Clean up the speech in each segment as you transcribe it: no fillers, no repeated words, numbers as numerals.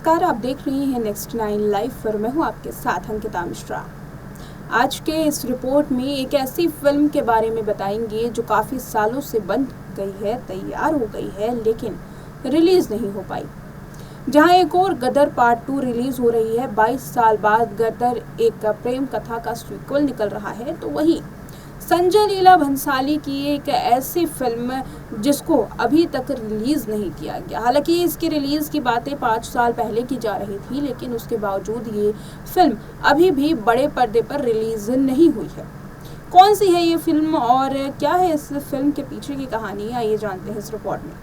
नमस्कार, आप देख रही हैं नेक्स्ट 9 लाइव पर। मैं हूं आपके साथ अंकिता मिश्रा। आज के इस रिपोर्ट में एक ऐसी फिल्म के बारे में बताएंगे जो काफ़ी सालों से बन गई है, तैयार हो गई है, लेकिन रिलीज़ नहीं हो पाई। जहां एक और गदर पार्ट 2 रिलीज़ हो रही है, 22 साल बाद गदर एक प्रेम कथा का सीक्वल निकल रहा है, तो वहीं संजय लीला भंसाली की एक ऐसी फिल्म जिसको अभी तक रिलीज़ नहीं किया गया। हालांकि इसकी रिलीज़ की बातें 5 साल पहले की जा रही थी, लेकिन उसके बावजूद ये फिल्म अभी भी बड़े पर्दे पर रिलीज़ नहीं हुई है। कौन सी है ये फिल्म और क्या है इस फिल्म के पीछे की कहानी, आइए जानते हैं इस रिपोर्ट में।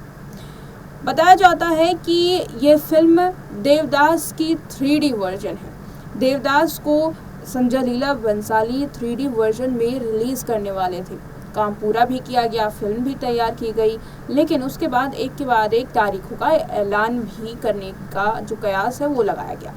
बताया जाता है कि ये फिल्म देवदास की 3D वर्जन है। देवदास को संजय लीला भंसाली 3D वर्जन में रिलीज़ करने वाले थे। काम पूरा भी किया गया, फिल्म भी तैयार की गई, लेकिन उसके बाद एक के बाद एक तारीखों का ऐलान भी करने का जो कयास है वो लगाया गया।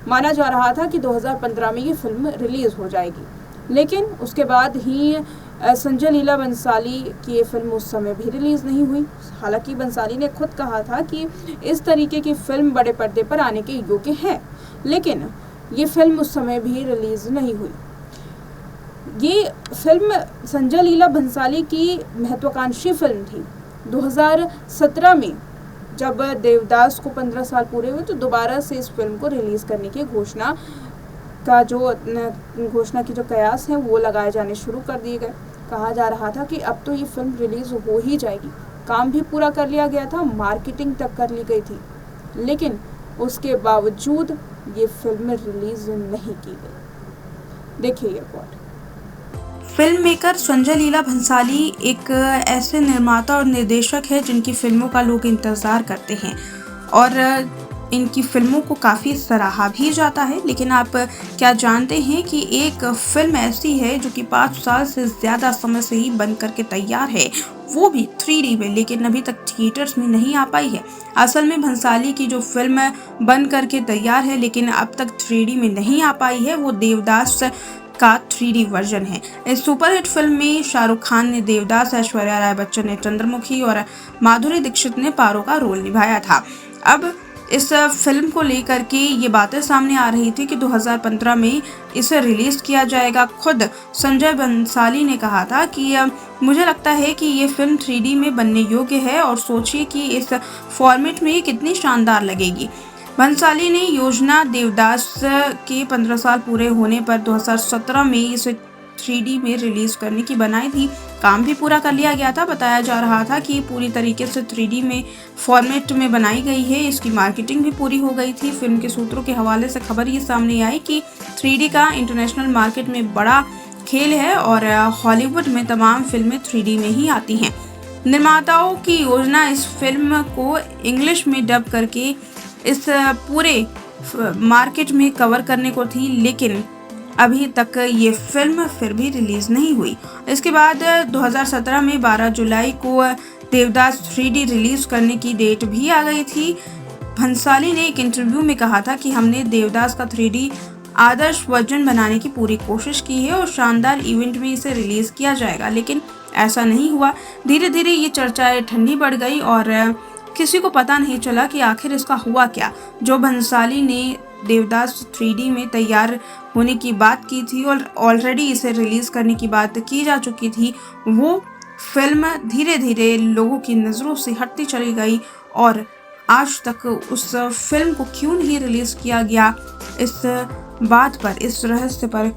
माना जा रहा था कि 2015 में ये फिल्म रिलीज़ हो जाएगी, लेकिन उसके बाद ही संजय लीला भंसाली की ये फिल्म उस समय भी रिलीज़ नहीं हुई। हालांकि भंसाली ने खुद कहा था कि इस तरीके की फिल्म बड़े पर्दे पर आने के योग्य है, लेकिन ये फिल्म उस समय भी रिलीज़ नहीं हुई। ये फिल्म संजय लीला भंसाली की महत्वाकांक्षी फिल्म थी। 2017 में जब देवदास को 15 साल पूरे हुए तो दोबारा से इस फिल्म को रिलीज़ करने की घोषणा की जो कयास है वो लगाए जाने शुरू कर दिए गए। कहा जा रहा था कि अब तो ये फिल्म रिलीज़ हो ही जाएगी। काम भी पूरा कर लिया गया था, मार्केटिंग तक कर ली गई थी, लेकिन उसके बावजूद ये फिल्म रिलीज नहीं की गई। देखिए ये report. Film maker Sanjay Leela Bhansali एक ऐसे निर्माता और निर्देशक है जिनकी फिल्मों का लोग इंतज़ार करते हैं और इनकी फिल्मों को काफ़ी सराहा भी जाता है। लेकिन आप क्या जानते हैं कि एक फिल्म ऐसी है जो कि 5 साल से ज़्यादा समय से ही बन करके तैयार है, वो भी 3D में, लेकिन अभी तक थिएटर्स में नहीं आ पाई है। असल में भंसाली की जो फिल्म बन करके तैयार है लेकिन अब तक 3D में नहीं आ पाई है, वो देवदास का 3D वर्जन है। इस सुपरहिट फिल्म में शाहरुख खान ने देवदास, ऐश्वर्या राय बच्चन ने चंद्रमुखी और माधुरी दीक्षित ने पारो का रोल निभाया था। अब इस फिल्म को लेकर के ये बातें सामने आ रही थी कि 2015 में इसे रिलीज़ किया जाएगा। खुद संजय भंसाली ने कहा था कि मुझे लगता है कि ये फिल्म 3D में बनने योग्य है और सोचिए कि इस फॉर्मेट में ये कितनी शानदार लगेगी। भंसाली ने योजना देवदास के 15 साल पूरे होने पर 2017 में इसे 3D में रिलीज़ करने की बनाई थी। काम भी पूरा कर लिया गया था। बताया जा रहा था कि पूरी तरीके से 3D में फॉर्मेट में बनाई गई है। इसकी मार्केटिंग भी पूरी हो गई थी। फिल्म के सूत्रों के हवाले से खबर ये सामने आई कि 3D का इंटरनेशनल मार्केट में बड़ा खेल है और हॉलीवुड में तमाम फिल्में 3D में ही आती हैं। निर्माताओं की योजना इस फिल्म को इंग्लिश में डब करके इस पूरे मार्केट में कवर करने को थी, लेकिन अभी तक ये फिल्म फिर भी रिलीज़ नहीं हुई। इसके बाद 2017 में 12 जुलाई को देवदास 3D रिलीज़ करने की डेट भी आ गई थी। भंसाली ने एक इंटरव्यू में कहा था कि हमने देवदास का 3D आदर्श वर्जन बनाने की पूरी कोशिश की है और शानदार इवेंट में इसे रिलीज़ किया जाएगा, लेकिन ऐसा नहीं हुआ। धीरे धीरे ये चर्चाएं ठंडी पड़ गई और किसी को पता नहीं चला कि आखिर इसका हुआ क्या। जो भंसाली ने देवदास 3D में तैयार होने की बात की थी और ऑलरेडी इसे रिलीज़ करने की बात की जा चुकी थी, वो फिल्म धीरे धीरे लोगों की नज़रों से हटती चली गई और आज तक उस फिल्म को क्यों नहीं रिलीज़ किया गया, इस बात पर, इस रहस्य पर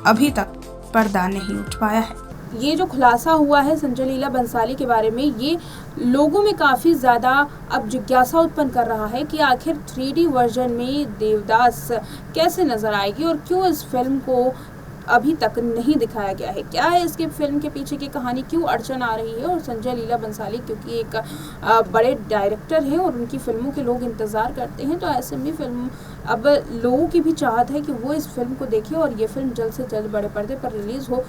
अभी तक पर्दा नहीं उठ पाया है। ये जो खुलासा हुआ है संजय लीला भंसाली के बारे में, ये लोगों में काफ़ी ज़्यादा अब जिज्ञासा उत्पन्न कर रहा है कि आखिर 3D वर्जन में देवदास कैसे नज़र आएगी और क्यों इस फिल्म को अभी तक नहीं दिखाया गया है। क्या है इसके फिल्म के पीछे की कहानी, क्यों अड़चन आ रही है। और संजय लीला भंसाली क्योंकि एक बड़े डायरेक्टर हैं और उनकी फिल्मों के लोग इंतज़ार करते हैं, तो ऐसे में फिल्म अब लोगों की भी चाहत है कि वो इस फिल्म को देखें और ये फिल्म जल्द से जल्द बड़े पर्दे पर रिलीज़ हो।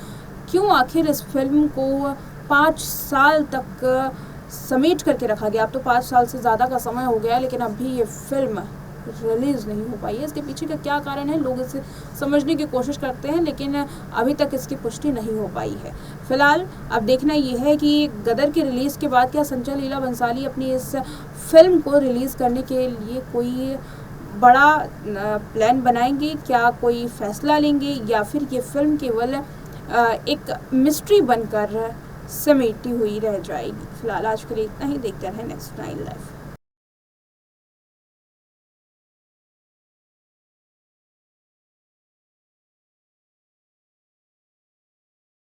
क्यों आखिर इस फिल्म को 5 साल तक समेट करके रखा गया। अब तो 5 साल से ज़्यादा का समय हो गया, लेकिन अब भी ये फिल्म रिलीज़ नहीं हो पाई है। इसके पीछे का क्या कारण है, लोग इसे समझने की कोशिश करते हैं, लेकिन अभी तक इसकी पुष्टि नहीं हो पाई है। फिलहाल अब देखना ये है कि गदर के रिलीज़ के बाद क्या संजय लीला भंसाली अपनी इस फिल्म को रिलीज़ करने के लिए कोई बड़ा प्लान बनाएंगे, क्या कोई फैसला लेंगे, या फिर ये फिल्म केवल एक मिस्ट्री बनकर समेटी हुई रह जाएगी। फिलहाल आज के लिए इतना ही। देखते रहें नेक्स्ट 9 लाइफ।